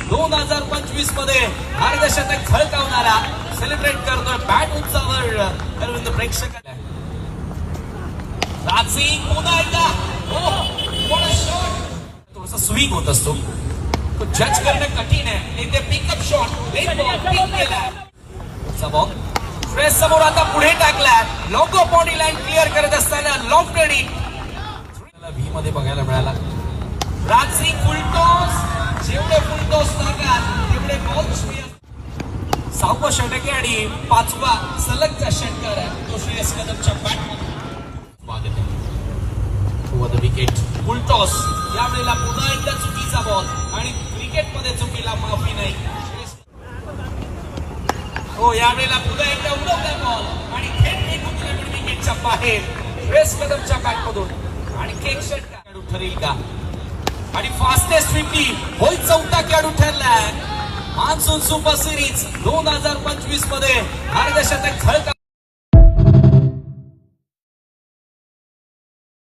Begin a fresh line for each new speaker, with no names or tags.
2025 मध्ये अर्धशतक झळकावणारा सेलिब्रेट करतोय बॅट उंचावर अरविंद प्रेक्षक. राजसिंग पुन्हा एकदा थोडासा स्विंग होत असतो तो जज करणं कठीण आहे. ते पिकअप शॉट बॉल फ्रेश समोर आता पुढे टाकलाय. लॉंगो बॉडी लाईन क्लिअर करत असताना लॉंग रेडी व्ही मध्ये बघायला मिळाला. राजसिंग फुलटॉस जेवढे फुलटॉस टाकाल तेवढे बॉल 6वा षटके आणि 5वा सलगचा षटकार आहे तो श्रेयस कदमच्या बॅटमध्ये. विकेट फुलटॉस यावेळेला पुन्हा एकदा चुकीचा बॉल आणि क्रिकेटमध्ये चुकीला माफी नाही. हो यावेळेला पुन्हा एकदा उडवला बॉल आणि थेट विकेटच्या बाहेर श्रेयस कदमच्या बॅटमधून आणि एक षटकार खेळाडू ठरेल का आणि फास्टेस्ट 50 होय 4था खेळाडू ठरलाय. मान्सून सुपर सिरीज 2025 मध्ये अर्धशतक झळका